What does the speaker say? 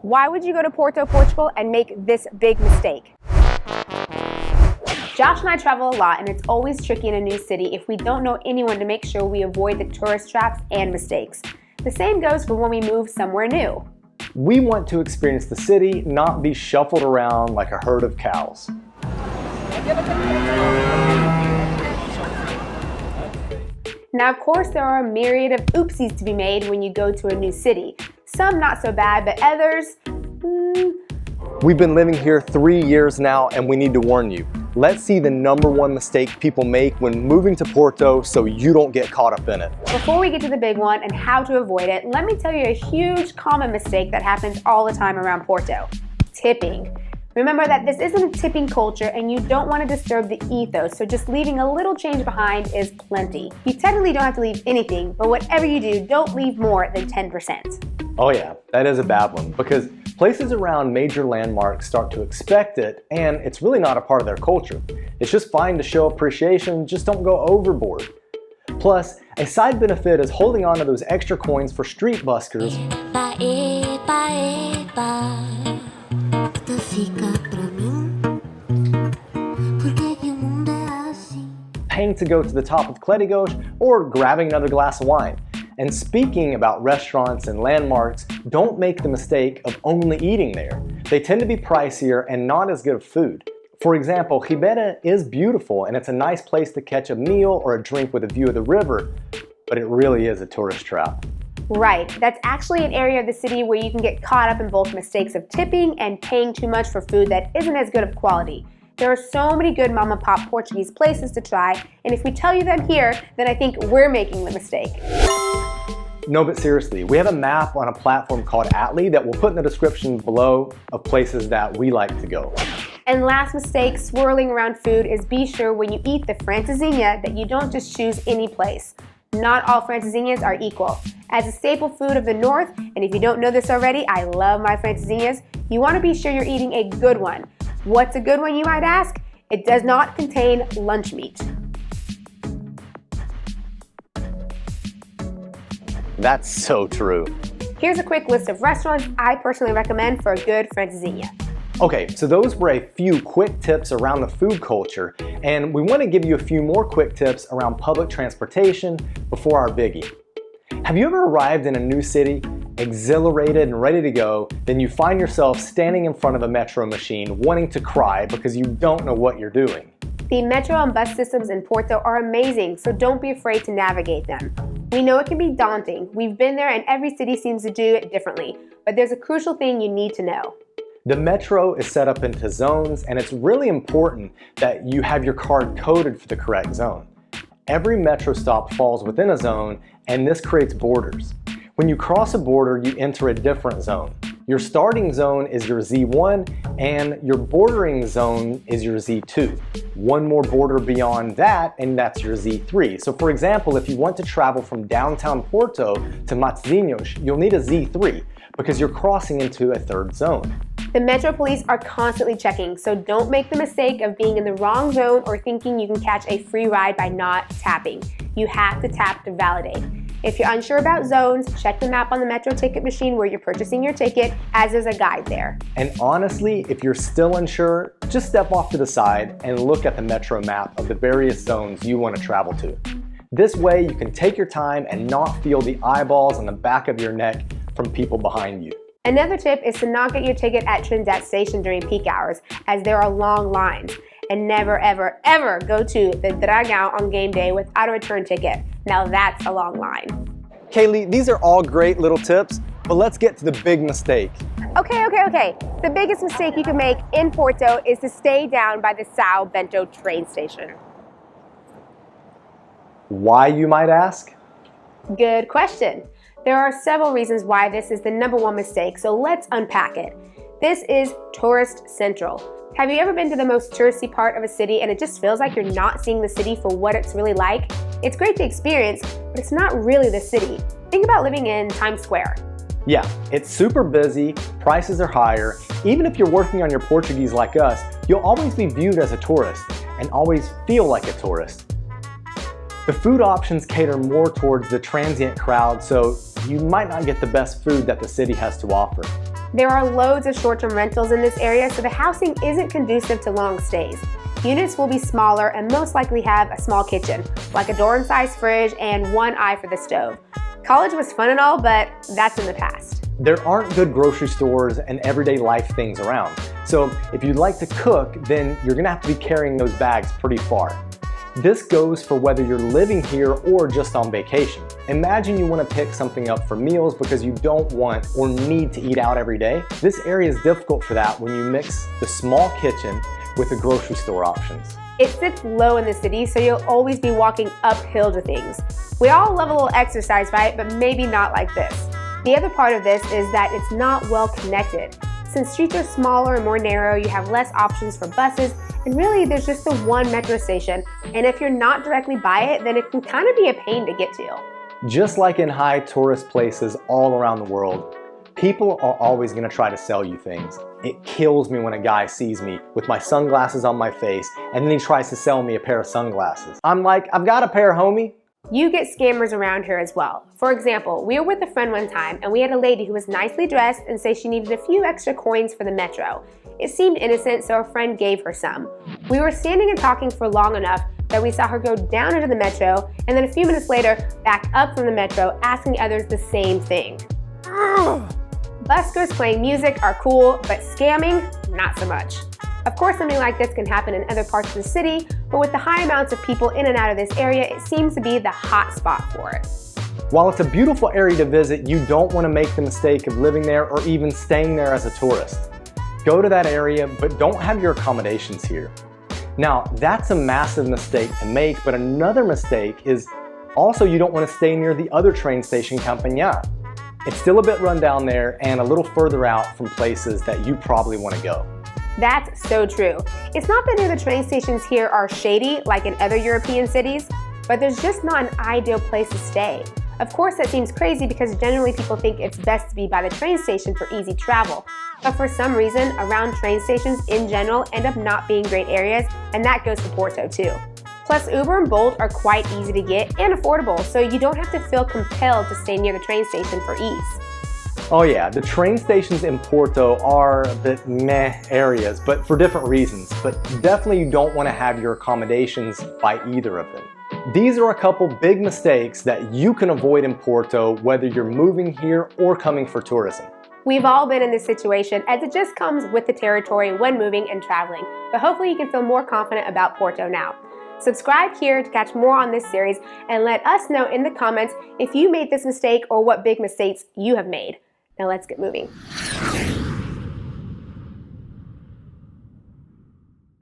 Why would you go to Porto, Portugal and make this big mistake? Josh and I travel a lot, and it's always tricky in a new city if we don't know anyone to make sure we avoid the tourist traps and mistakes. The same goes for when we move somewhere new. We want to experience the city, not be shuffled around like a herd of cows. Now, of course, there are a myriad of oopsies to be made when you go to a new city. Some not so bad, but others, We've been living here 3 years now, and we need to warn you. Let's see the #1 mistake people make when moving to Porto so you don't get caught up in it. Before we get to the big one and how to avoid it, let me tell you a huge common mistake that happens all the time around Porto: tipping. Remember that this isn't a tipping culture and you don't want to disturb the ethos, so just leaving a little change behind is plenty. You technically don't have to leave anything, but whatever you do, don't leave more than 10%. Oh yeah, that is a bad one, because places around major landmarks start to expect it, and it's really not a part of their culture. It's just fine to show appreciation, just don't go overboard. Plus, a side benefit is holding on to those extra coins for street buskers. Paying to go to the top of Clérigos or grabbing another glass of wine. And speaking about restaurants and landmarks, don't make the mistake of only eating there. They tend to be pricier and not as good of food. For example, Ribeira is beautiful and it's a nice place to catch a meal or a drink with a view of the river, but it really is a tourist trap. Right, that's actually an area of the city where you can get caught up in both mistakes of tipping and paying too much for food that isn't as good of quality. There are so many good mom and pop Portuguese places to try, and if we tell you them here, then I think we're making the mistake. No, but seriously, we have a map on a platform called Atli that we'll put in the description below of places that we like to go. And last mistake swirling around food is be sure when you eat the francesinha that you don't just choose any place. Not all francesinhas are equal. As a staple food of the north, and if you don't know this already, I love my francesinhas, you want to be sure you're eating a good one. What's a good one, you might ask? It does not contain lunch meat. That's so true. Here's a quick list of restaurants I personally recommend for a good francesinha. Okay, so those were a few quick tips around the food culture, and we want to give you a few more quick tips around public transportation before our biggie. Have you ever arrived in a new city, exhilarated and ready to go, then you find yourself standing in front of a metro machine wanting to cry because you don't know what you're doing? The metro and bus systems in Porto are amazing, so don't be afraid to navigate them. We know it can be daunting. We've been there and every city seems to do it differently, but there's a crucial thing you need to know. The metro is set up into zones, and it's really important that you have your card coded for the correct zone. Every metro stop falls within a zone, and this creates borders. When you cross a border, you enter a different zone. Your starting zone is your Z1, and your bordering zone is your Z2. One more border beyond that, and that's your Z3. So for example, if you want to travel from downtown Porto to Matosinhos, you'll need a Z3 because you're crossing into a third zone. The Metro Police are constantly checking, so don't make the mistake of being in the wrong zone or thinking you can catch a free ride by not tapping. You have to tap to validate. If you're unsure about zones, check the map on the Metro ticket machine where you're purchasing your ticket, as there's a guide there. And honestly, if you're still unsure, just step off to the side and look at the Metro map of the various zones you want to travel to. This way you can take your time and not feel the eyeballs on the back of your neck from people behind you. Another tip is to not get your ticket at Trinidad Station during peak hours, as there are long lines. And never, ever, ever go to the Dragão on game day without a return ticket. Now that's a long line. Kaylee, these are all great little tips, but let's get to the big mistake. Okay. The biggest mistake you can make in Porto is to stay down by the São Bento train station. Why, you might ask? Good question. There are several reasons why this is the #1 mistake, so let's unpack it. This is tourist central. Have you ever been to the most touristy part of a city and it just feels like you're not seeing the city for what it's really like? It's great to experience, but it's not really the city. Think about living in Times Square. Yeah, it's super busy, prices are higher. Even if you're working on your Portuguese like us, you'll always be viewed as a tourist and always feel like a tourist. The food options cater more towards the transient crowd, so you might not get the best food that the city has to offer. There are loads of short-term rentals in this area, so the housing isn't conducive to long stays. Units will be smaller and most likely have a small kitchen, like a dorm-sized fridge and one eye for the stove. College was fun and all, but that's in the past. There aren't good grocery stores and everyday life things around. So if you'd like to cook, then you're gonna have to be carrying those bags pretty far. This goes for whether you're living here or just on vacation. Imagine you want to pick something up for meals because you don't want or need to eat out every day. This area is difficult for that when you mix the small kitchen with the grocery store options. It sits low in the city, so you'll always be walking uphill to things. We all love a little exercise, right? But maybe not like this. The other part of this is that it's not well connected. Since streets are smaller and more narrow, you have less options for buses, and really there's just the one metro station, and if you're not directly by it, then it can kind of be a pain to get to. Just like in high tourist places all around the world, people are always going to try to sell you things. It kills me when a guy sees me with my sunglasses on my face and then he tries to sell me a pair of sunglasses. I'm like, I've got a pair, homie. You get scammers around here as well. For example, we were with a friend one time and we had a lady who was nicely dressed and say she needed a few extra coins for the metro. It seemed innocent, so a friend gave her some. We were standing and talking for long enough that we saw her go down into the metro and then a few minutes later back up from the metro asking others the same thing. Buskers playing music are cool, but scamming, not so much. Of course, something like this can happen in other parts of the city, but with the high amounts of people in and out of this area, it seems to be the hot spot for it. While it's a beautiful area to visit, you don't want to make the mistake of living there or even staying there as a tourist. Go to that area, but don't have your accommodations here. Now, that's a massive mistake to make, but another mistake is also you don't want to stay near the other train station, Campanhã. It's still a bit run down there and a little further out from places that you probably want to go. That's so true. It's not that near the train stations here are shady like in other European cities, but there's just not an ideal place to stay. Of course, that seems crazy because generally people think it's best to be by the train station for easy travel. But for some reason, around train stations in general end up not being great areas, and that goes for Porto too. Plus, Uber and Bolt are quite easy to get and affordable, so you don't have to feel compelled to stay near the train station for ease. Oh yeah, the train stations in Porto are a bit meh areas, but for different reasons. But definitely you don't want to have your accommodations by either of them. These are a couple big mistakes that you can avoid in Porto, whether you're moving here or coming for tourism. We've all been in this situation as it just comes with the territory when moving and traveling, but hopefully you can feel more confident about Porto now. Subscribe here to catch more on this series and let us know in the comments if you made this mistake or what big mistakes you have made. Now let's get moving.